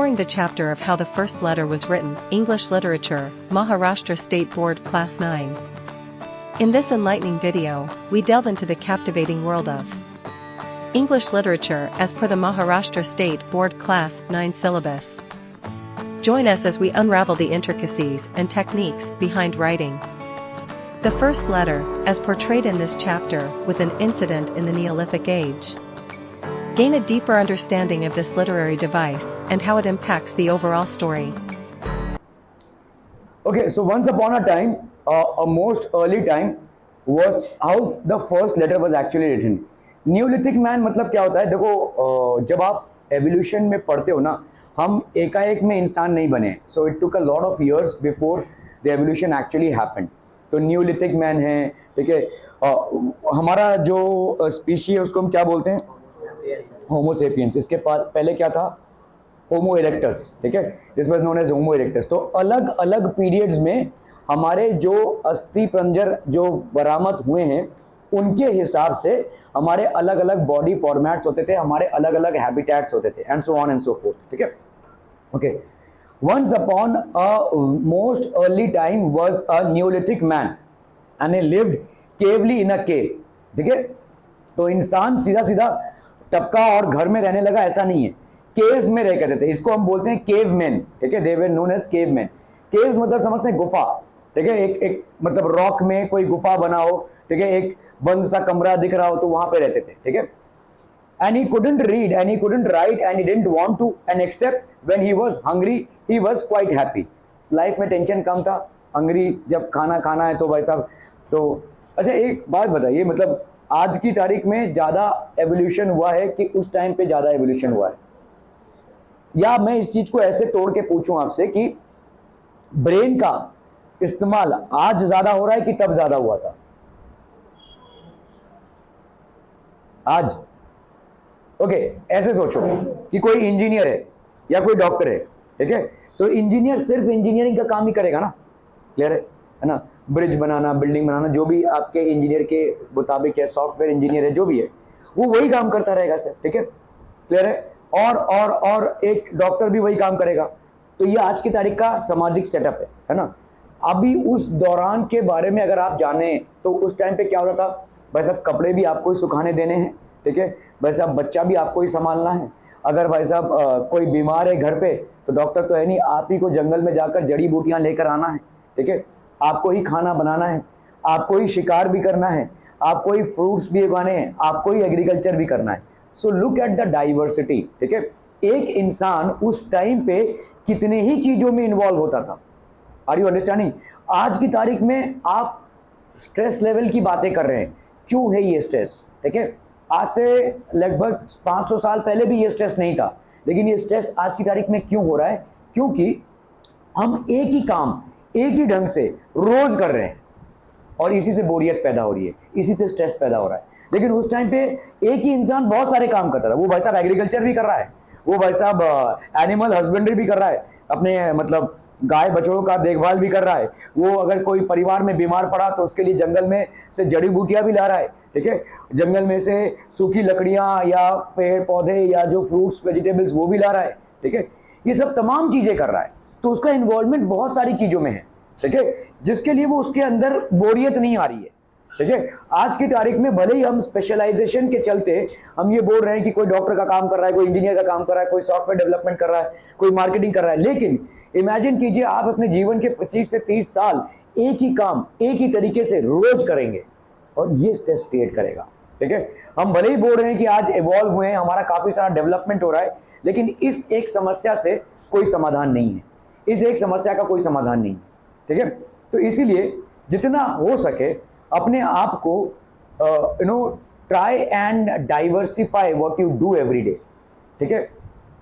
Exploring the chapter of how the first letter was written, English Literature, Maharashtra State Board Class 9. In this enlightening video, we delve into the captivating world of English literature as per the Maharashtra State Board Class 9 syllabus. Join us as we unravel the intricacies and techniques behind writing the first letter, as portrayed in this chapter, with an incident in the Neolithic age. Gain a deeper understanding of this literary device and how it impacts the overall story. Okay, so once upon a time, a most early time was how the first letter was actually written. Neolithic man मतलब क्या होता है? देखो, जब आप evolution में पढ़ते हो ना, हम एकाएक में इंसान नहीं बने. So it took a lot of years before the evolution actually happened. तो न्यूलिथिक मैन है, ठीक है. हमारा जो स्पीशी है उसको हम क्या बोलते हैं? Homo sapiens. इसके पहले क्या था? होमो इरेक्टस, ठीक है. This was known as Homo erectus. तो अलग अलग पीरियड्स में हमारे जो अस्थि पंजर जो बरामद हुए हैं उनके हिसाब से हमारे अलग अलग बॉडी फॉर्मेट्स होते थे, हमारे अलग अलग हैबिटेट्स होते थे, and so on and so forth, ठीक है. Okay, once upon a most early time was a neolithic man and he lived cavely in अ केव, ठीक है. तो इंसान सीधा सीधा टपका और घर में रहने लगा, ऐसा नहीं है. केव में रह करते थे. इसको हम बोलते हैं केव मैन, ठीक है. They were known as caveman. Caves मतलब समझते हैं गुफा, ठीक है. एक मतलब रॉक में कोई गुफा बना हो, ठीक है, एक बंद सा कमरा दिख रहा हो, तो वहां पे रहते थे, ठीक है. And he couldn't read and he couldn't write and he didn't want to, and except when he was hungry he was quite happy. Life में टेंशन कम था. हंग्री जब खाना खाना है तो भाई साहब. तो अच्छा, एक बात बताइए, मतलब आज की तारीख में ज्यादा एवोल्यूशन हुआ है कि उस टाइम पे ज्यादा एवोल्यूशन हुआ है? या मैं इस चीज को ऐसे तोड़ के पूछूं आपसे कि ब्रेन का इस्तेमाल आज ज्यादा हो रहा है कि तब ज्यादा हुआ था? आज. ओके, ऐसे सोचो कि कोई इंजीनियर है या कोई डॉक्टर है, ठीक है. तो इंजीनियर सिर्फ इंजीनियरिंग का काम ही करेगा ना. क्लियर है ना? ब्रिज बनाना, बिल्डिंग बनाना, जो भी आपके इंजीनियर के मुताबिक है, सॉफ्टवेयर इंजीनियर है, जो भी है, वो वही काम करता रहेगा सर, ठीक है. क्लियर है? और एक डॉक्टर भी वही काम करेगा. तो ये आज की तारीख का सामाजिक सेटअप है ना. अभी उस दौरान के बारे में अगर आप जाने तो उस टाइम पे क्या होता था? भाई साहब कपड़े भी आपको ही सुखाने देने हैं, ठीक है. भाई साहब बच्चा भी आपको ही संभालना है. अगर भाई साहब कोई बीमार है घर पे, तो डॉक्टर तो है नहीं, आप ही को जंगल में जाकर जड़ी बूटियां लेकर आना है, ठीक है. आपको ही खाना बनाना है, आपको ही शिकार भी करना है, आपको ही फ्रूट्स भी उगाने हैं, आपको ही एग्रीकल्चर भी करना है. So look at the diversity, ठीक है. एक इंसान उस टाइम पे कितने ही चीजों में इन्वॉल्व होता था. Are you understanding? आज की तारीख में आप स्ट्रेस लेवल की बातें कर रहे हैं. क्यों है ये स्ट्रेस? ठीक है, आज से लगभग 500 साल पहले भी ये स्ट्रेस नहीं था, लेकिन ये स्ट्रेस आज की तारीख में क्यों हो रहा है? क्योंकि हम एक ही काम एक ही ढंग से रोज कर रहे हैं और इसी से बोरियत पैदा हो रही है, इसी से स्ट्रेस पैदा हो रहा है. लेकिन उस टाइम पे एक ही इंसान बहुत सारे काम करता था. वो भाई साहब एग्रीकल्चर भी कर रहा है, वो भाई साहब एनिमल हस्बेंड्री भी कर रहा है, अपने मतलब गाय बछड़ों का देखभाल भी कर रहा है. वो अगर कोई परिवार में बीमार पड़ा तो उसके लिए जंगल में से जड़ी बूटियां भी ला रहा है, ठीक है. जंगल में से सूखी लकड़ियां या पेड़ पौधे या जो फ्रूट्स वेजिटेबल्स वो भी ला रहा है, ठीक है. ये सब तमाम चीजें कर रहा है. तो उसका इन्वॉल्वमेंट बहुत सारी चीजों में है, ठीक है, जिसके लिए वो उसके अंदर बोरियत नहीं आ रही है, ठीक है. आज की तारीख में भले ही हम स्पेशलाइजेशन के चलते हम ये बोल रहे हैं कि कोई डॉक्टर का काम कर रहा है, कोई इंजीनियर का काम कर रहा है, कोई सॉफ्टवेयर डेवलपमेंट कर रहा है, कोई मार्केटिंग कर रहा है, लेकिन इमेजिन कीजिए आप अपने जीवन के 25 से 30 साल एक ही काम एक ही तरीके से रोज करेंगे और ये स्ट्रेस क्रिएट करेगा, ठीक है. हम भले ही बोल रहे हैं कि आज इवॉल्व हुए हैं, हमारा काफी सारा डेवलपमेंट हो रहा है, लेकिन इस एक समस्या से कोई समाधान नहीं है. इस एक समस्या का कोई समाधान नहीं है, ठीक है. तो इसीलिए जितना हो सके अपने आप को try and diversify what you do every day, ठीक है.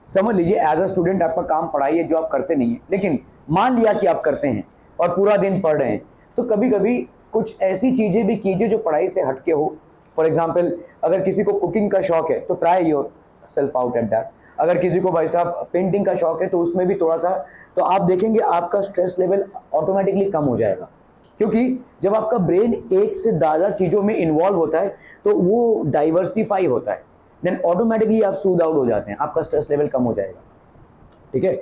समझ लीजिए एज अ स्टूडेंट आपका काम पढ़ाई है जो आप करते नहीं है, लेकिन मान लिया कि आप करते हैं और पूरा दिन पढ़ रहे हैं, तो कभी कभी कुछ ऐसी चीजें भी कीजिए जो पढ़ाई से हटके हो. फॉर एग्जाम्पल, अगर किसी को कुकिंग का शौक है तो try your self out at that. अगर किसी को भाई साहब पेंटिंग का शौक है तो उसमें भी थोड़ा सा, तो आप देखेंगे आपका स्ट्रेस लेवल ऑटोमेटिकली कम हो जाएगा. क्योंकि जब आपका ब्रेन एक से ज़्यादा चीज़ों में इन्वॉल्व होता है तो वो डाइवर्सिफाई होता है, देन ऑटोमेटिकली आप सूद आउट हो जाते हैं, आपका स्ट्रेस लेवल कम हो जाएगा. ठीक है।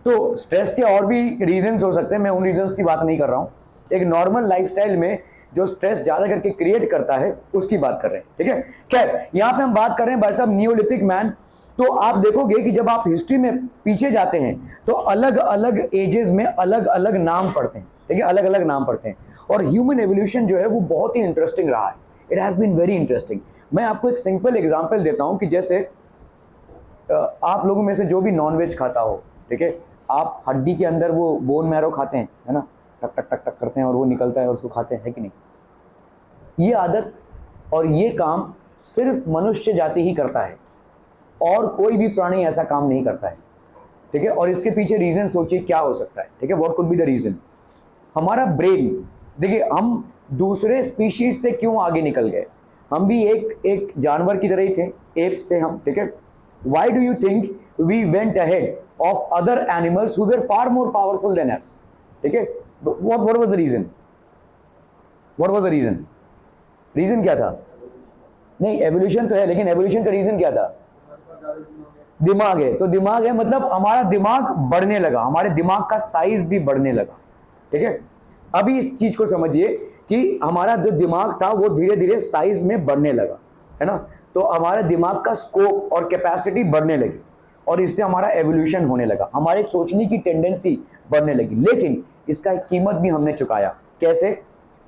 तो स्ट्रेस के और भी रीजंस हो सकते हैं, मैं उन रीजंस की बात नहीं कर रहा हूं। एक नॉर्मल लाइफस्टाइल में जो स्ट्रेस ज्यादा करके क्रिएट करता है उसकी बात कर रहे हैं, ठीक है। खैर यहां पे हम बात कर रहे हैं भाई साहब नियोलिथिक मैन। तो आप देखोगे कि जब आप हिस्ट्री में पीछे जाते हैं तो अलग अलग एजेस में अलग अलग नाम पढ़ते हैं, ठीक है, अलग अलग नाम पढ़ते हैं। और ह्यूमन एवोल्यूशन जो है वो बहुत ही इंटरेस्टिंग रहा है, it has been very interesting. मैं आपको एक सिंपल एग्जांपल देता हूं कि जैसे आप लोगों में से जो भी नॉनवेज खाता हो, ठीक है, आप हड्डी के अंदर वो बोन मैरो खाते हैं, है ना, टक टक टक टक करते हैं और वो निकलता है और उसको खाते हैं, है कि नहीं। ये आदत और ये काम सिर्फ मनुष्य जाति ही करता है और कोई भी प्राणी ऐसा काम नहीं करता है, ठीक है। और इसके पीछे रीजन सोचिए क्या हो सकता है, ठीक है, what could be the reason. हमारा ब्रेन, देखिए हम दूसरे स्पीशीज से क्यों आगे निकल गए, हम भी एक जानवर की तरह ही थे, एप्स थे हम, ठीक है। Why do you think we went ahead of other animals who were far more powerful than us, ठीक है। What was the reason, what was the reason, reason क्या था। नहीं एवोल्यूशन तो है, लेकिन एवोल्यूशन का रीजन क्या था, दिमाग है। तो दिमाग है मतलब हमारा दिमाग बढ़ने लगा, हमारे दिमाग का साइज भी बढ़ने लगा, ठीक है। अभी इस चीज को समझिए कि हमारा जो दिमाग था वो धीरे धीरे साइज में बढ़ने लगा, है ना। तो हमारे दिमाग का स्कोप और कैपेसिटी बढ़ने लगी और इससे हमारा एवोल्यूशन होने लगा, हमारे सोचने की टेंडेंसी बढ़ने लगी। लेकिन इसका एक कीमत भी हमने चुकाया। कैसे,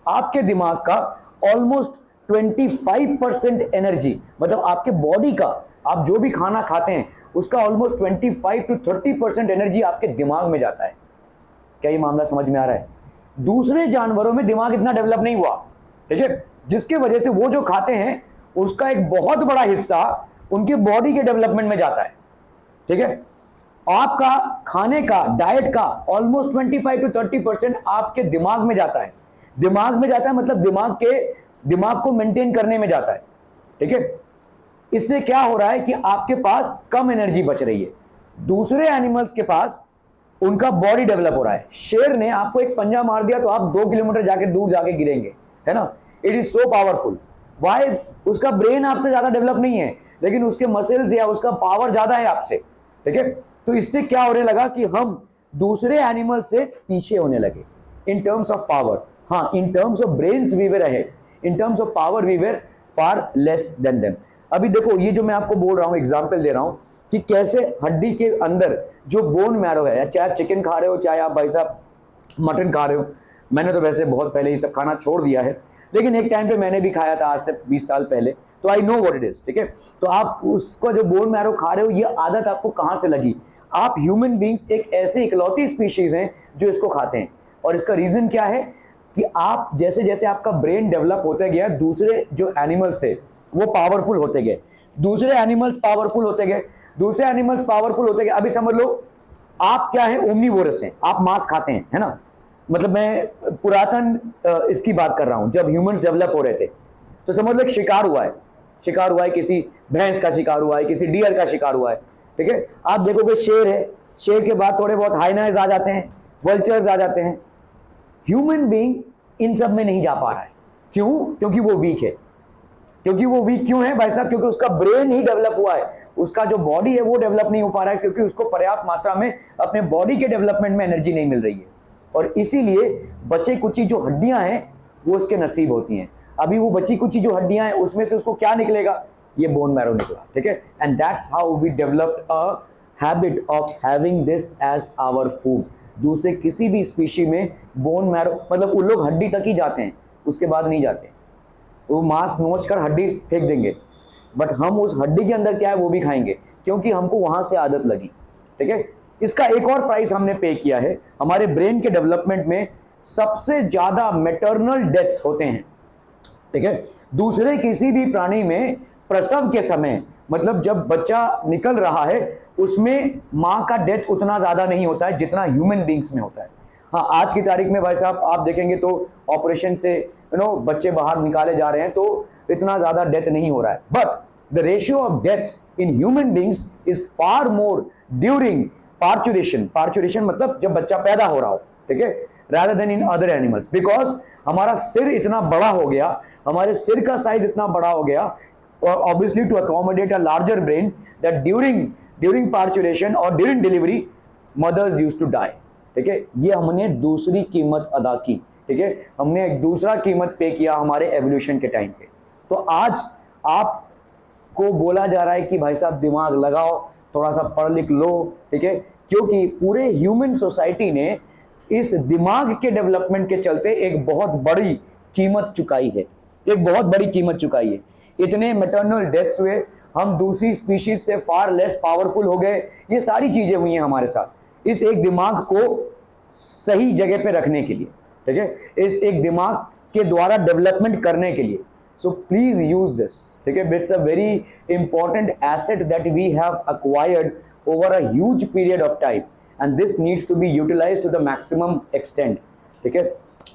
आपके दिमाग का ऑलमोस्ट 25% एनर्जी, मतलब आपके बॉडी का, आप जो भी खाना खाते हैं उसका ऑलमोस्ट 25 to 30% एनर्जी आपके दिमाग में जाता है। क्या ये मामला समझ में आ रहा है। दूसरे जानवरों में दिमाग इतना डेवलप नहीं हुआ, ठीक है, जिसके वजह से वो जो खाते हैं उसका एक बहुत बड़ा हिस्सा उनके बॉडी के डेवलपमेंट में जाता है, ठीक है। आपका खाने का, डाइट का ऑलमोस्ट 25 to 30% आपके दिमाग में जाता है। दिमाग में जाता है मतलब दिमाग को मेंटेन करने में जाता है, ठीक है। इससे क्या हो रहा है कि आपके पास कम एनर्जी बच रही है। दूसरे एनिमल्स के पास उनका बॉडी डेवलप हो रहा है। शेर ने आपको एक पंजा मार दिया तो आप 2 किलोमीटर जाके दूर जाके गिरेंगे, है ना। It is so powerful. Why, उसका ब्रेन आपसे ज्यादा डेवलप नहीं है लेकिन उसके मसल्स या उसका पावर ज्यादा है आपसे, ठीक है। तो इससे क्या होने लगा कि हम दूसरे एनिमल से पीछे होने लगे इन टर्म्स ऑफ पावर। हाँ, in terms of brains we were ahead, in terms of power we were far less than them. अभी देखो ये जो मैं आपको बोल रहा हूं, एग्जाम्पल दे रहा हूं कि कैसे हड्डी के अंदर जो बोन मैरो है, चाहे आप चिकन खा रहे हो चाहे आप भाई साहब मटन खा रहे हो, मैंने तो वैसे बहुत पहले ये सब खाना छोड़ दिया है, लेकिन एक टाइम पे मैंने भी खाया था, आज से 20 साल पहले, तो I know what it is, ठीक है। तो आप उसका जो बोन मैरो खा रहे हो, ये आदत आपको कहां से लगी। आप ह्यूमन बींग्स एक ऐसे इकलौती स्पीशीज हैं जो इसको खाते हैं। और इसका रीजन क्या है कि आप जैसे जैसे आपका ब्रेन डेवलप होते गया, दूसरे जो एनिमल्स थे वो पावरफुल होते गए, दूसरे एनिमल्स पावरफुल होते गए, दूसरे एनिमल्स पावरफुल होते गए। अभी समझ लो आप क्या है, ओमनीवोरस हैं, आप मांस खाते हैं, है ना। मतलब मैं पुरातन इसकी बात कर रहा हूं, जब ह्यूमंस डेवलप हो रहे थे तो समझ लो एक शिकार हुआ है, किसी भैंस का शिकार हुआ है, किसी डियर का शिकार हुआ है, ठीक है। आप देखोगे शेर है, शेर के बाद थोड़े बहुत हाइनास आ जाते हैं, वल्चर्स आ जाते हैं। ह्यूमन बीइंग इन सब में नहीं जा पा रहा है। क्यों? क्योंकि वो वीक है। क्योंकि वो वीक क्यों है भाई साहब? क्योंकि उसका ब्रेन ही डेवलप हुआ है, उसका जो बॉडी है वो डेवलप नहीं हो पा रहा है, क्योंकि उसको पर्याप्त मात्रा में अपने बॉडी के डेवलपमेंट में एनर्जी नहीं मिल रही है। और इसीलिए बचे कुची जो हड्डियां हैं वो उसके नसीब होती हैं। अभी वो बची कुची जो हड्डियां हैं उसमें से उसको क्या निकलेगा? ये बोन मैरो निकला, ठीक है। And that's how we developed a habit of having this as our food. दूसरे किसी भी स्पीशी में बोन मैरो, मतलब उन लोग हड्डी तक ही जाते हैं, उसके बाद नहीं जाते। वो मांस नोच कर हड्डी फेंक देंगे, बट हम उस हड्डी के अंदर क्या है वो भी खाएंगे, क्योंकि हमको वहां से आदत लगी, ठीक है। इसका एक और प्राइस हमने पे किया है। हमारे ब्रेन के डेवलपमेंट में सबसे ज्यादा मैटरनल डेथ्स होते हैं, ठीक है। दूसरे किसी भी प्राणी में प्रसव के समय, मतलब जब बच्चा निकल रहा है, उसमें मां का डेथ उतना ज्यादा नहीं होता है जितना ह्यूमन बींग्स में होता है। हाँ, आज की तारीख में भाई साहब आप देखेंगे तो ऑपरेशन से बच्चे बाहर निकाले जा रहे हैं, तो इतना ज्यादा डेथ नहीं हो रहा है। But the ratio of deaths in human beings is far more during parturition. Parturition मतलब जब बच्चा पैदा हो रहा हो, ठीक है, rather than in other animals, because हमारा सिर इतना बड़ा हो गया, हमारे सिर का साइज इतना बड़ा हो गया, और obviously to accommodate a larger brain, that during parturation or during delivery mothers used to die. ठीक है, ये हमने दूसरी कीमत अदा की. ठीक है, हमने एक दूसरा कीमत पे किया हमारे एवोल्यूशन के टाइम पे. तो आज आपको बोला जा रहा है कि भाई साहब दिमाग लगाओ, थोड़ा सा पढ़ लिख लो. ठीक है, क्योंकि पूरे ह्यूमन सोसाइटी ने इस दिमाग के डेवलपमेंट के चलते एक बहुत बड़ी कीमत चुकाई है, एक बहुत बड़ी कीमत चुकाई है. इतने मैटरनल डेथ्स हुए, हम दूसरी स्पीशीज से फार लेस पावरफुल हो गए, ये सारी चीजें हुई हैं हमारे साथ इस एक दिमाग को सही जगह पे रखने के लिए. ठीक है, इस एक दिमाग के द्वारा डेवलपमेंट करने के लिए. So please use this. ठीक है, it's a very important asset that we have acquired over a huge period of time and this needs to be utilized to the maximum extent. ठीक है,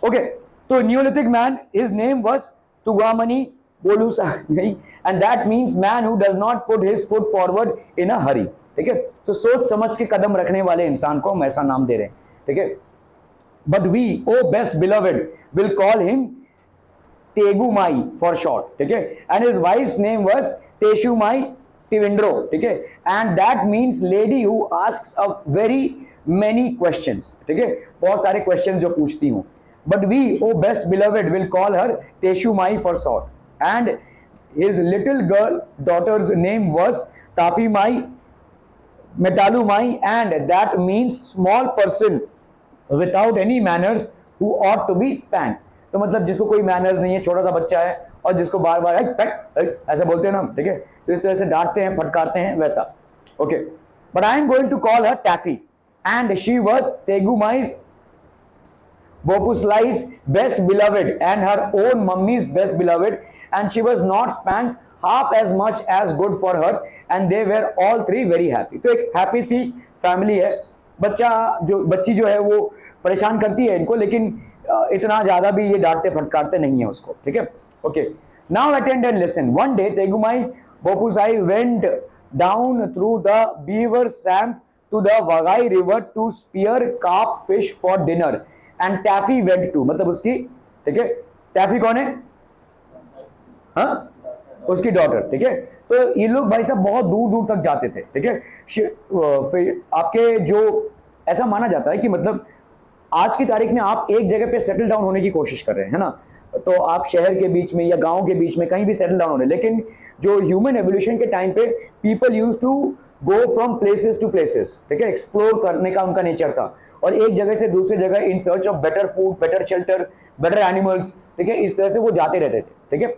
ओके. तो neolithic man, his name was Tegumai बोलूसाई and that means man who does not put his foot forward in a hurry. ठीक है, तो सोच समझ के कदम रखने वाले इंसान को हम ऐसा नाम दे रहे हैं. ठीक है, but we, oh best beloved, will call him Tegumai for short. ठीक है, and his wife's name was Teshumai Tivindro. ठीक है, and that means lady who asks a very many questions. ठीक है, बहुत सारे questions जो पूछती हूँ. But we, oh best beloved, will call her Teshumai for short. And his little girl daughter's name was Tafimai Metalumai, and that means small person without any manners who ought to be spanked. तो मतलब जिसको कोई manners नहीं है, छोटा सा बच्चा है और जिसको बार बार ऐसा बोलते हैं ना. ठीक है, तो इस तरह से डांटते हैं, फटकारते हैं, वैसा. Okay, but I am going to call her Taffy and she was तेगुमाइ's Bopuslai's best beloved and her own mummy's best beloved, and she was not spanked half as much as good for her, and they were all three very happy. तो एक happy सी family है. बच्ची जो है वो परेशान करती है इनको, लेकिन इतना ज्यादा भी ये डांटते फटकारते नहीं है उसको. ठीक है, okay. Now attend and listen. One day Tegumai Bopsulai went down through the beaver swamp to the Vagai river to spear carp fish for dinner. And Taffy went to, मतलब उसकी. ठीक है, टैफी कौन है? हाँ, उसकी डॉटर. ठीक है, तो ये लोग भाई साहब बहुत दूर दूर तक जाते थे. ठीक है, आपके जो ऐसा माना जाता है कि मतलब आज की तारीख में आप एक जगह पे सेटल डाउन होने की कोशिश कर रहे हैं, है ना, तो आप शहर के बीच में या गांव के बीच में कहीं भी सेटल डाउन हो रहे हैं. लेकिन जो ह्यूमन एवोल्यूशन के टाइम पे people use to go from places to places. ठीक है, एक्सप्लोर करने का उनका नेचर था, और एक जगह से दूसरी जगह in search of better food, better shelter, better animals. ठीक है, इस तरह से वो जाते रहते थे. ठीक है,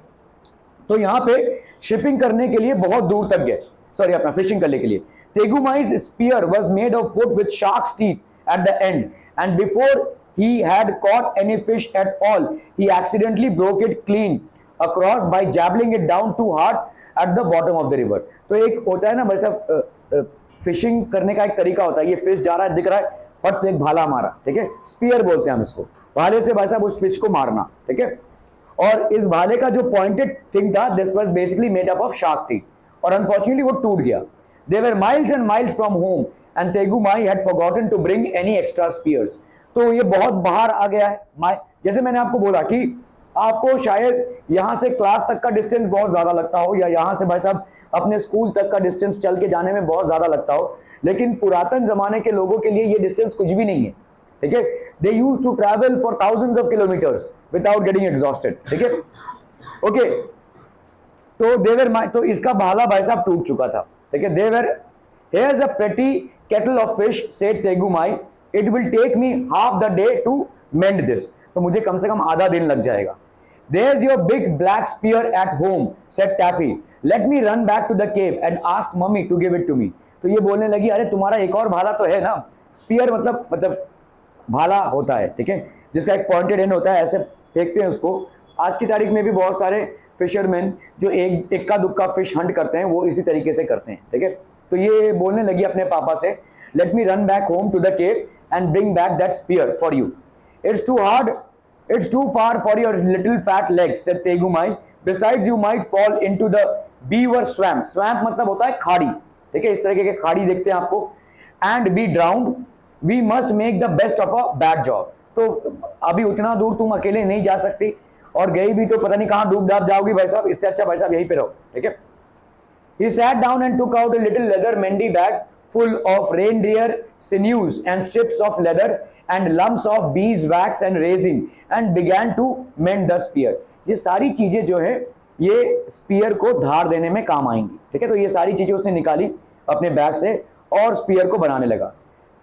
तो यहाँ पे शिपिंग करने के लिए बहुत दूर तक गए, सॉरी अपना फिशिंग करने के लिए. तेगुमाइ's spear was made of wood with shark's teeth at the end, and before he had caught any fish at all, he accidentally broke it clean across by jabbling it down too hard at the bottom of the river. तो एक होता है ना भाई साहब, fishing करने का एक तरीका होता है. ये फिश जा रहा है, दिख रहा है, फट से एक भाला मारा. ठीक है, स्पीयर बोलते हैं हम इसको. भाले से भाई साहब उस फिश को मारना. ठीक है, और इस भाले का जो पॉइंटेड थिंग था, this was basically made up of shark teeth, और अनफॉर्चुनेटली वो टूट गया. They were miles and miles from home and Tegumai had forgotten to bring any extra spears. तो ये बहुत बाहर आ गया है. जैसे मैंने आपको बोला कि आपको शायद यहाँ से क्लास तक का डिस्टेंस बहुत ज्यादा लगता हो, या यहाँ से भाई साहब अपने स्कूल तक का डिस्टेंस चल के जाने में बहुत ज्यादा लगता हो, लेकिन पुरातन जमाने के लोगों के लिए ये डिस्टेंस कुछ भी नहीं है. ठीक है, they used to travel for thousands of kilometres without getting exhausted. ठीक है, ओके. तो देवर, तो इसका भाला भाई साहब टूट चुका था. ठीक है, देवर, here's a pretty kettle of fish, said Tegumai, it will take me half the day to mend this. तो मुझे कम से कम आधा दिन लग जाएगा. There's your big black spear at home, said Taffy. Let me run back to the cave and ask mummy to give it to me. तो ये बोलने लगी, अरे तुम्हारा एक और भाला तो है ना. स्पीयर मतलब भाला होता है. ठीक है, जिसका एक पॉइंटेड एंड होता है, ऐसे फेंकते हैं उसको. आज की तारीख में भी बहुत सारे फिशरमैन जो एक इक्का दुक्का फिश हंट करते हैं, वो इसी तरीके से करते हैं. ठीक है, तो ये बोलने लगी अपने पापा से, let me run back home to the cave and bring back that spear for you. It's too hard, it's too far for your little fat legs, said Tegumai. Besides, you might fall into the beaver swamp. Swamp मतलब होता है खाड़ी. ठीक है, इस तरह के खाड़ी देखते हैं आपको. And be drowned. We must make the best of a bad job. तो अभी उतना दूर तुम अकेले नहीं जा सकती, और गई भी तो पता नहीं कहाँ डूब डाब जाओगी भाई साहब. इससे अच्छा भाई साहब यहीं पे रहो. ठीक है. He sat down and took out a little leather mendy bag full of reindeer sinews and strips of leather and lumps of beeswax and resin and began to mend the spear. ये सारी चीजें जो है ये spear को धार देने में काम आएंगी, ठीक है। तो ये सारी चीजें उसने निकाली अपने बैग से और स्पीयर को बनाने लगा।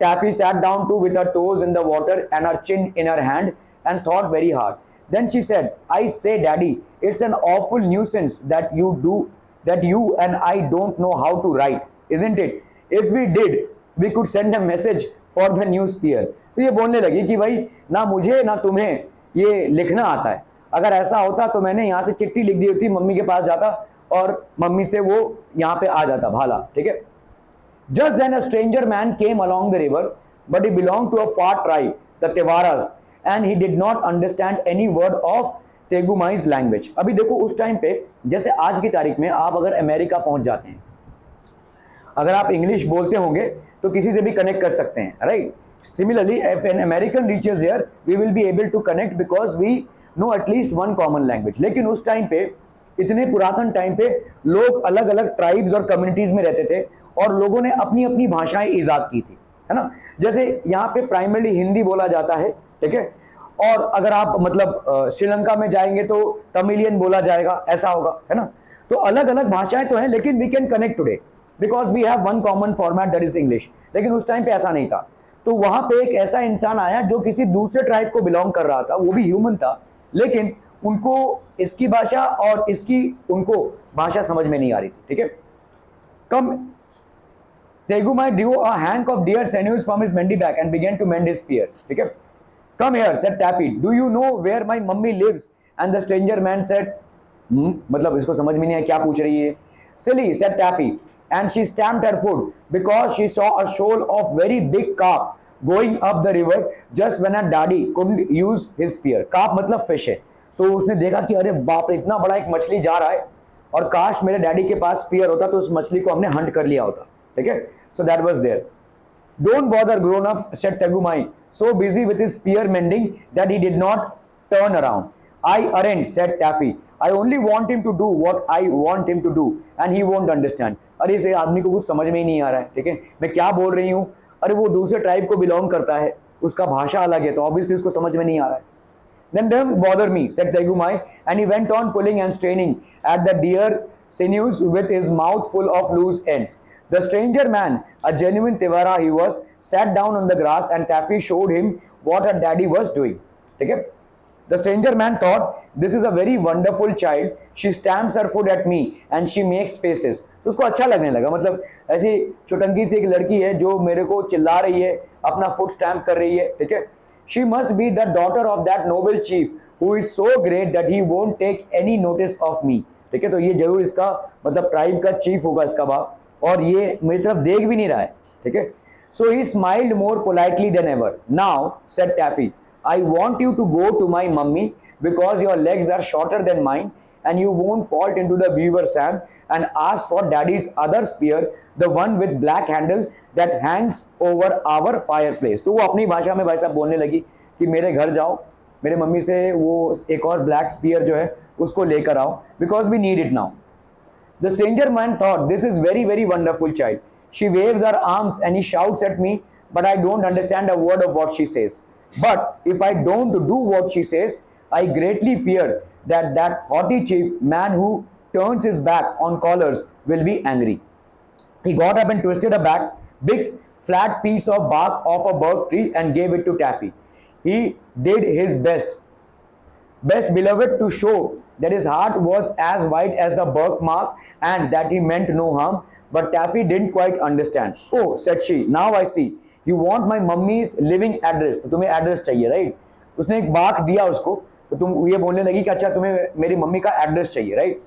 Taffy sat down too with her toes in the water and her chin in her hand and thought very hard. Then she said, I say, Daddy, it's an awful nuisance that you and I don't know how to write, isn't it? If we did, we could send a message for the new spear. तो ये बोलने लगी कि भाई ना मुझे ना तुम्हें ये लिखना आता है, अगर ऐसा होता तो मैंने यहाँ से चिट्ठी लिख दी होती, मम्मी के पास जाता और मम्मी से वो यहाँ पे आ जाता भाला, ठीक है। Just then a stranger man came along the river, but he belonged to a far tribe, the Tevaras, and he did not understand any word of Tegumai's language. अभी देखो उस टाइम पे, जैसे आज की तारीख में आप अगर अमेरिका पहुंच जाते हैं, अगर आप इंग्लिश बोलते होंगे तो किसी से भी कनेक्ट कर सकते हैं, right. Similarly, if an American reaches here, we will be able to connect because we know at least one common language. लेकिन उस टाइम पे, इतने पुरातन टाइम पे लोग अलग अलग ट्राइब्स और कम्युनिटीज में रहते थे और लोगों ने अपनी अपनी भाषाएं ईजाद की थी, है ना। जैसे यहाँ पे प्राइमरली हिंदी बोला जाता है, ठीक है, और अगर आप मतलब श्रीलंका में जाएंगे तो तमिलियन बोला जाएगा, ऐसा होगा, है ना। तो अलग अलग भाषाएं तो हैं, लेकिन we can connect today because we have one common format, that is English. लेकिन उस टाइम पे ऐसा नहीं था। तो वहां पे एक ऐसा इंसान आया जो किसी दूसरे ट्राइब को बिलोंग कर रहा था, वो भी ह्यूमन था, लेकिन उनको इसकी भाषा और इसकी उनको भाषा समझ में नहीं आ रही थी, ठीक है। कम Tegumai drew a hank of deer sinews from his bendy back and began to mend his spears. ठीक है, come here, said Taffy. Do you know where my mummy lives? And the stranger man said, मतलब इसको समझ में नहीं आया क्या पूछ रही है। Silly, said Taffy, and she stamped her foot because she saw a shoal of very big carp going up the river just when her daddy couldn't use his spear. Carp मतलब fish है, तो उसने देखा कि अरे बाप रे, इतना बड़ा एक मछली जा रहा है और काश मेरे डैडी के पास स्पीयर होता तो उस मछली को हमने हंट कर लिया होता, ठीक है। So that was there. Don't bother, grown-ups, said Tegumai, so busy with his spear mending that he did not turn around. I aren't, said Taffy. I only want him to do what I want him to do, and he won't understand. अरे इस आदमी को कुछ समझ में ही नहीं आ रहा है, ठीक है, मैं क्या बोल रही हूँ। अरे वो दूसरे ट्राइब को बिलोंग करता है, उसका भाषा अलग है, तो ऑब्वियसली उसको समझ में नहीं आ रहा है। Then don't bother me, said Tegumai, and he went on pulling and straining at the deer sinews with his mouth full of loose ends. The stranger man, a genuine Tevara he was, sat down on the grass and Taffy showed him what her daddy was doing. ठीक है? The stranger man thought, this is a very wonderful child. She stamps her foot at me and she makes faces. तो उसको अच्छा लगने लगा, मतलब ऐसी चुटंकी सी एक लड़की है जो मेरे को चिल्ला रही है, अपना फुट स्टैम्प कर रही है, ठीक है। She must be the daughter of that noble chief who is so great that he won't take any notice of me. ठीक है, तो ये जरूर इसका मतलब ट्राइब का चीफ होगा इसका बाप, और ये मेरी तरफ देख भी नहीं रहा है, ठीक है। So he smiled more politely than ever. Now, said Taffy, I want you to go to my mummy because your legs are shorter than mine and you won't fall into the beaver sand, and ask for daddy's other spear, the one with black handle that hangs over our fireplace. तो वो अपनी भाषा में भाई साहब बोलने लगी कि मेरे घर जाओ, मेरे मम्मी से वो एक और ब्लैक स्पीयर जो है उसको लेकर आओ, because we need it now. The stranger man thought, this is very, very wonderful child. She waves her arms and he shouts at me, but I don't understand a word of what she says. But if I don't do what she says, I greatly fear that that haughty chief man who turns his back on callers will be angry. He got up and twisted a big flat piece of bark off a birch tree and gave it to Taffy. He did his best beloved, to show that his heart was as white as the birthmark and that he meant no harm, but Taffy didn't quite understand. Oh, said she, now I see. You want my mummy's living address. तो तुम्हें address चाहिए, right. उसने एक बाक दिया उसको, तो तुम ये बोलने लगी कि अच्छा तुम्हें मेरी मम्मी का एड्रेस चाहिए, right.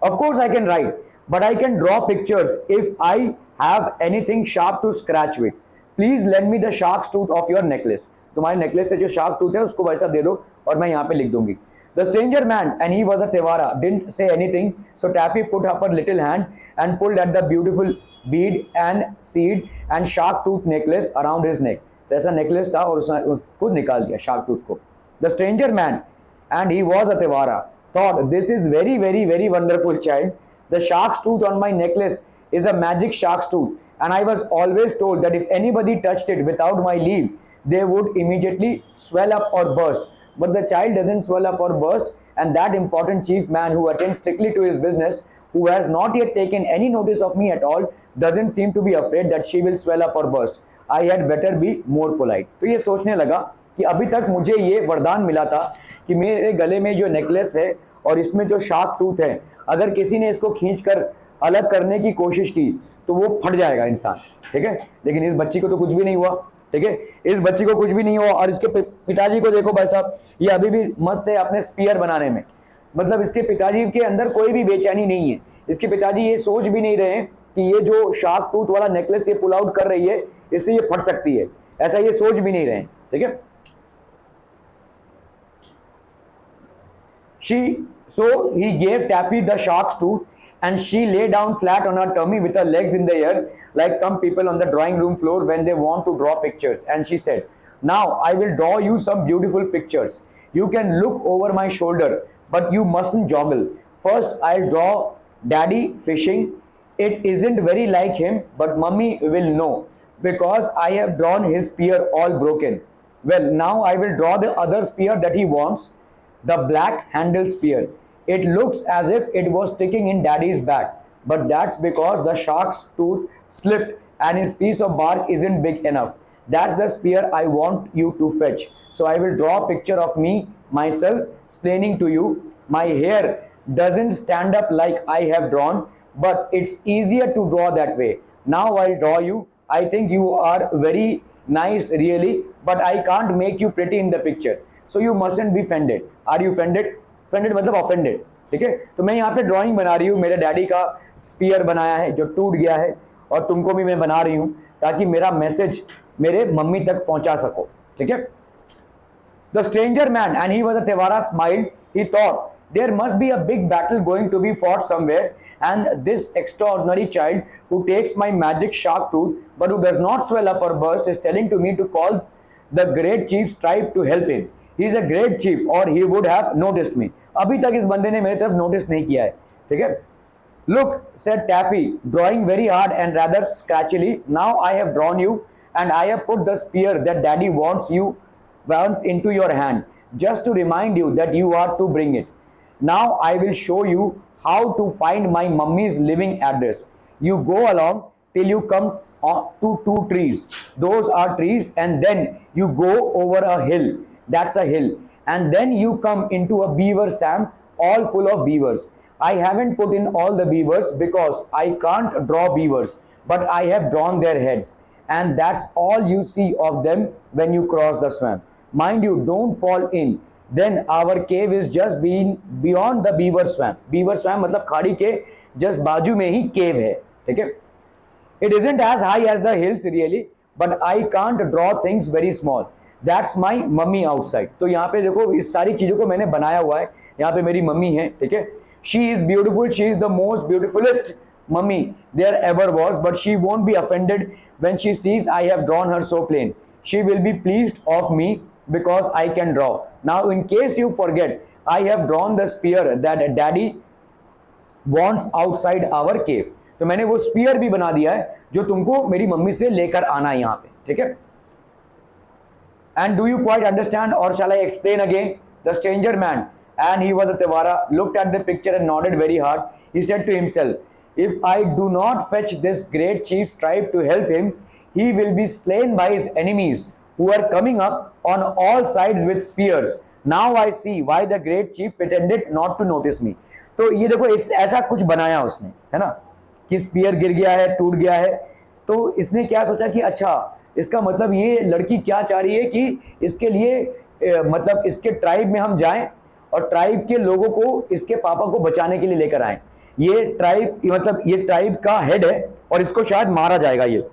Of course I can write, but I can draw pictures if I have anything sharp to scratch with. Please lend me the shark's tooth of your necklace. तुम्हारे नेकलेस से जो shark tooth है उसको वैसा दे दो और मैं यहाँ पे लिख दूंगी। The stranger man, and he was a Tevara, didn't say anything, so Taffy put up her little hand and pulled at the beautiful bead and seed and shark tooth necklace around his neck. ऐसा necklace था और उसने उसको निकाल दिया shark tooth को। The stranger man, and he was a Tevara, thought, this is very, very, very wonderful child. The shark's tooth on my necklace is a magic shark's tooth, and I was always told that if anybody touched it without my leave, they would immediately swell up or burst. But the child doesn't swell up or burst, and that important chief man who attends strictly to his business, who has not yet taken any notice of me at all, doesn't seem to be afraid that she will swell up or burst. I had better be more polite. तो ये सोचने लगा कि अभी तक मुझे ये वरदान मिला था कि मेरे गले में जो नेकलेस है और इसमें जो शार्क टूथ है, अगर किसी ने इसको खींचकर अलग करने की कोशिश की तो वो फट जाएगा इंसान, ठीक है। लेकिन इस बच्ची को तो कुछ भी नहीं हुआ, ठीक है, इस बच्ची को कुछ भी नहीं हुआ। और इसके पिताजी को देखो भाई साहब, ये अभी भी मस्त है अपने स्पीयर बनाने में। मतलब इसके पिताजी के अंदर कोई भी बेचैनी नहीं है। इसके पिताजी ये सोच भी नहीं रहे कि ये जो शार्क टूथ वाला नेकलेस ये पुल आउट कर रही है, इससे ये फट सकती है, ऐसा ये सोच भी नहीं रहे, ठीक है। So he gave Taffy the shark's tooth, and she lay down flat on her tummy with her legs in the air, like some people on the drawing room floor when they want to draw pictures. And she said, "Now I will draw you some beautiful pictures. You can look over my shoulder, but you mustn't joggle. First, I'll draw Daddy fishing. It isn't very like him, but Mummy will know because I have drawn his spear all broken. Well, now I will draw the other spear that he wants, the black handled spear. It looks as if it was sticking in Daddy's back, but that's because the shark's tooth slipped and his piece of bark isn't big enough. That's the spear I want you to fetch. So I will draw a picture of me, myself, explaining to you. My hair doesn't stand up like I have drawn, but it's easier to draw that way. Now I'll draw you. I think you are very nice really, but I can't make you pretty in the picture. So you mustn't be offended. Are you offended? Offended मतलब offended, ठीक है। तो मैं यहाँ पे drawing बना रही हूँ, मेरे डैडी का स्पीयर बनाया है जो टूट गया है, और तुमको भी मैं बना रही हूँ ताकि मेरा मैसेज मेरे मम्मी तक पहुंचा सको, ठीक है। The stranger man, and he was a Tevara, smiled. He thought there must be a big battle going to be fought somewhere, and this extraordinary child who takes my magic shark tooth but who does not swell up or burst is telling to me to call the great chief's tribe to help him. He is a great chief or he would have noticed me. अभी तक इस बंदे ने मेरी तरफ notice नहीं किया है, ठीक है। Look, said Taffy, drawing very hard and rather scratchily. Now I have drawn you, and I have put the spear that Daddy wants into your hand, just to remind you that you are to bring it. Now I will show you how to find my mummy's living address. You go along till you come to two trees. Those are trees, and then you go over a hill. That's a hill. And then you come into a beaver swamp all full of beavers. I haven't put in all the beavers because I can't draw beavers, but I have drawn their heads. And that's all you see of them when you cross the swamp. Mind you, don't fall in. Then our cave is just beyond the beaver swamp. Beaver swamp मतलब खाड़ी के just बाजू में ही cave है, ठीक है। It isn't as high as the hills really, but I can't draw things very small. That's my mummy outside. तो यहाँ पे देखो इस सारी चीजों को मैंने बनाया हुआ है। यहाँ पे मेरी मम्मी है, ठीक है। She is beautiful. She is the most beautifulest mummy there ever was, but she won't be offended when she sees I have drawn her so plain. She will be pleased of me because I can draw. Now, in case you forget, I have drawn the spear that Daddy wants outside our cave. तो मैंने वो spear भी बना दिया है जो तुमको मेरी मम्मी से लेकर आना है यहाँ पे, ठीक है। And do you quite understand, or shall I explain again? The stranger man, and he was a Tevara, looked at the picture and nodded very hard. He said to himself, if I do not fetch this great chief's tribe to help him, he will be slain by his enemies who are coming up on all sides with spears. Now I see why the great chief pretended not to notice me. तो ये देखो ऐसा कुछ बनाया उसने, है ना, कि स्पीयर गिर गया है, टूट गया है। तो इसने क्या सोचा कि अच्छा इसका मतलब ये लड़की क्या चाह रही है कि इसके लिए मतलब इसके ट्राइब में हम जाएं और ट्राइब के लोगों को इसके पापा को बचाने के लिए लेकर आएं। ये ट्राइब मतलब ये ट्राइब का हेड है और इसको शायद मारा जाएगा, ये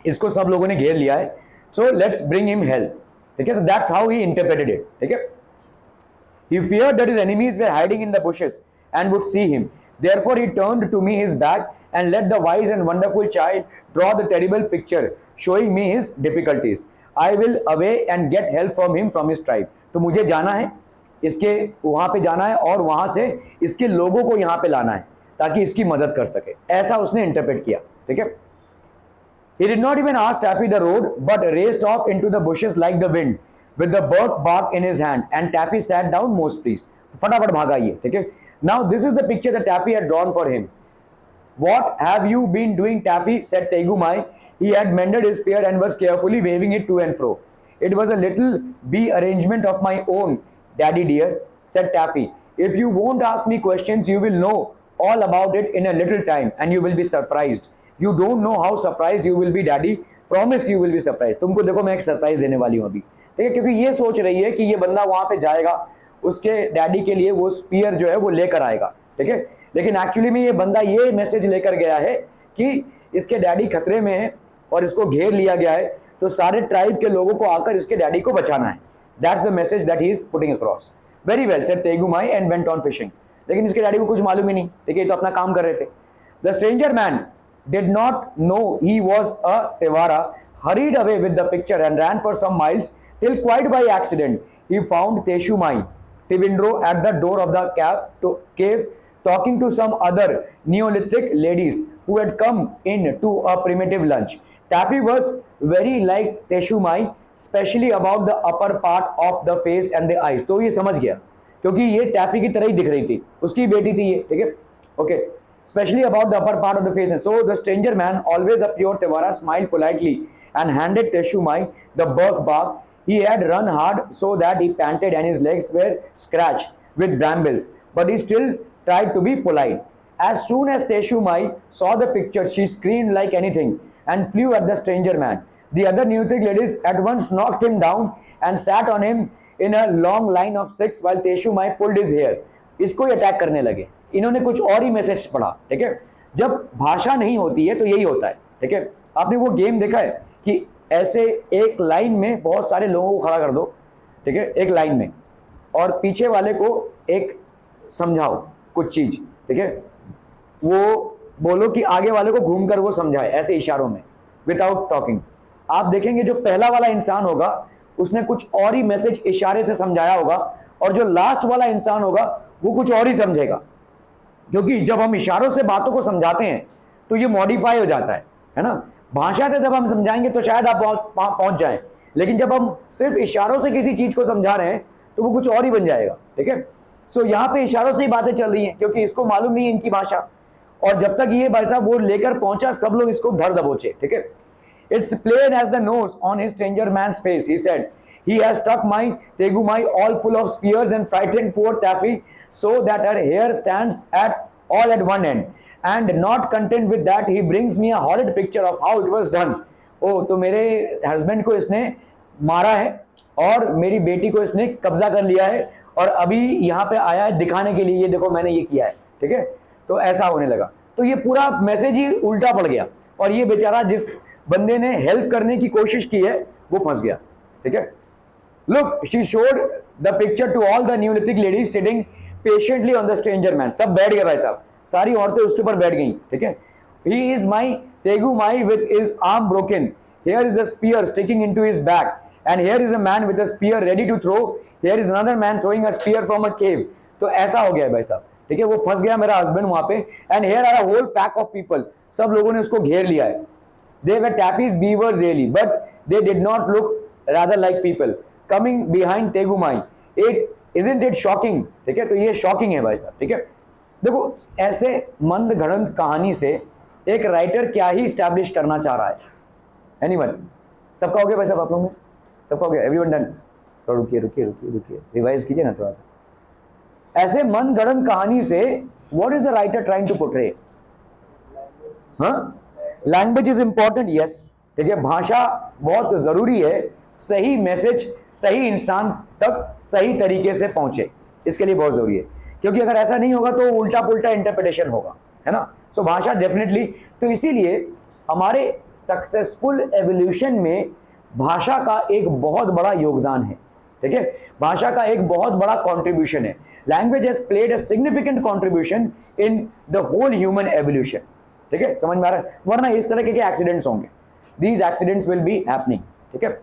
इसको सब लोगों ने घेर लिया है। So let's bring him help, ठीक है। So that's how he interpreted it, ठीक है। He feared that his enemies were hiding in the bushes and would see him. Therefore he turned to me his back and let the wise and wonderful child draw the terrible picture, showing me his difficulties. I will away and get help from him from his tribe. तो मुझे जाना है, इसके वहाँ पे जाना है और वहाँ से इसके लोगों को यहाँ पे लाना है ताकि इसकी मदद कर सके। ऐसा उसने इंटरप्रेट किया, ठीक है। He did not even ask Taffy the road, but raced off into the bushes like the wind, with the bark in his hand. And Taffy sat down most pleased. फटाफट भागा ये, ठीक है. Now this is the picture that Taffy had drawn for him. What have you been doing, Taffy? Said Tegumai. He had mended his spear and was carefully waving it to and fro. It was a little bee arrangement of my own, Daddy dear, said Taffy. If you won't ask me questions, you will know all about it in a little time, and you will be surprised. You don't know how surprised you will be, Daddy. Promise you will be surprised. तुमको देखो मैं एक surprise देने वाली हूँ अभी, ठीक है, क्योंकि ये सोच रही है कि ये बंदा वहां पे जाएगा, उसके डैडी के लिए वो स्पीयर जो है वो लेकर आएगा, ठीक है. लेकिन एक्चुअली में ये बंदा ये मैसेज लेकर गया है कि इसके डैडी खतरे में है और इसको घेर लिया गया है, तो सारे ट्राइब के लोगों को आकर इसके डैडी को बचाना है. That's the message that he is putting across. Very well said Tegumai and went on fishing. लेकिन इसके डैडी को कुछ मालूम ही नहीं, ठीक है, तो अपना काम कर रहे थे. The stranger man did not know he was a Tevara, hurried away with the picture and ran for some miles till quite by accident he found Teshumai Tivindro at the door of the cave talking to some other Neolithic ladies who had come in to a primitive lunch. Taffy was very like Teshumai, especially about the upper part of the face and the eyes. तो ये समझ गया क्योंकि ये टैफी की तरह ही दिख रही थी, उसकी बेटी थी ये, ठीक है, okay. Especially about the upper part of the face. And so the stranger man, always a pure Tevara, smiled politely and handed Teshumai the bark. He had run hard so that he panted and his legs were scratched with brambles, but he still tried to be polite. As soon as Teshumai saw the picture, she screamed like anything and flew at the stranger man. The other Neolithic ladies at once knocked him down and sat on him in a long line of 6 while Teshumai pulled his hair. इसको ही attack करने लगे. इन्होंने कुछ और ही message पढ़ा, ठीक है. जब भाषा नहीं होती है तो यही होता है, ठीक है. आपने वो गेम देखा है कि ऐसे एक लाइन में बहुत सारे लोगों को खड़ा कर दो, ठीक है, एक लाइन में, और पीछे वाले को एक समझाओ कुछ चीज, ठीक है, वो बोलो कि आगे वाले को घूमकर वो समझाए ऐसे इशारों में विदाउट टॉकिंग. आप देखेंगे जो पहला वाला इंसान होगा उसने कुछ और ही मैसेज इशारे से समझाया होगा, और जो लास्ट वाला इंसान होगा वो कुछ और ही समझेगा, क्योंकि जब हम इशारों से बातों को समझाते हैं तो ये मॉडिफाई हो जाता है ना. भाषा से जब हम समझाएंगे तो शायद आप पहुंच जाएं, लेकिन जब हम सिर्फ इशारों से किसी चीज को समझा रहे हैं तो वो कुछ और ही बन जाएगा, ठीक है. सो यहाँ पे इशारों से ही बातें चल रही हैं क्योंकि इसको मालूम नहीं है इनकी भाषा, और जब तक ये भाई साहब वो लेकर पहुंचा सब लोग इसको धर दबोचे, ठीक है. It's plain as the nose on his stranger man's face, he said. He has stuck my Tegumai all full of spears and frightened poor Taffy so that her hair stands all at one end. And not content with that, he brings me a horrid picture of how it was done. Oh, तो मेरे husband को इसने मारा है और मेरी बेटी को इसने कब्जा कर लिया है और अभी यहाँ पे आया है दिखाने के लिए, ये देखो मैंने ये किया है, ठीक है. तो ऐसा होने लगा, तो ये पूरा मैसेज ही उल्टा पड़ गया और ये बेचारा जिस बंदे ने हेल्प करने की कोशिश की है वो फंस गया, ठीक है. Look, she showed the picture to all the Neolithic ladies sitting patiently on the stranger man. सब बैठ गए भाई साहब, सारी औरतें उसके ऊपर बैठ गईं, ठीक है. He is my Tegumai with his arm broken. Here is a spear sticking into his back, and here is a man with a spear ready to throw. Here is another man throwing a spear from a cave. तो ऐसा हो गया है भाई साहब, ठीक है. वो फंस गया मेरा हस्बैंड वहां पे, and here are a whole pack of people. सब लोगों ने उसको घेर लिया है. They were Taffy's beavers really, but they did not look rather like people. Coming behind Tegumai, isn't it shocking? ठीक है, तो ये शॉकिंग है भाई साहब, ठीक है. देखो ऐसे मंद घड़ंत कहानी से एक राइटर क्या ही स्टैब्लिश करना चाह रहा है. एनीवन, सबका हो गया भाई साहब, आप लोगों में सबका हो गया, एवरीवन डन. थोड़ा रुकिए, रिवाइज कीजिए ना थोड़ा सा. ऐसे मंद घड़ंत कहानी से what is the writer trying to portray? हाँ, लैंग्वेज इज इंपॉर्टेंट, यस, ठीक है, भाषा बहुत जरूरी है. सही मैसेज सही इंसान तक सही तरीके से पहुंचे, इसके लिए बहुत जरूरी है, क्योंकि अगर ऐसा नहीं होगा तो उल्टा पुल्टा इंटरप्रिटेशन होगा, है ना. सो भाषा डेफिनेटली, तो इसीलिए हमारे सक्सेसफुल एवोल्यूशन में भाषा का एक बहुत बड़ा योगदान है, ठीक है. भाषा का एक बहुत बड़ा कंट्रीब्यूशन है. Language has played a significant contribution in the whole human evolution, ठीक है, समझ में आ रहा है. वरना इस तरह के एक्सीडेंट्स होंगे, these accidents will be happening, ठीक है.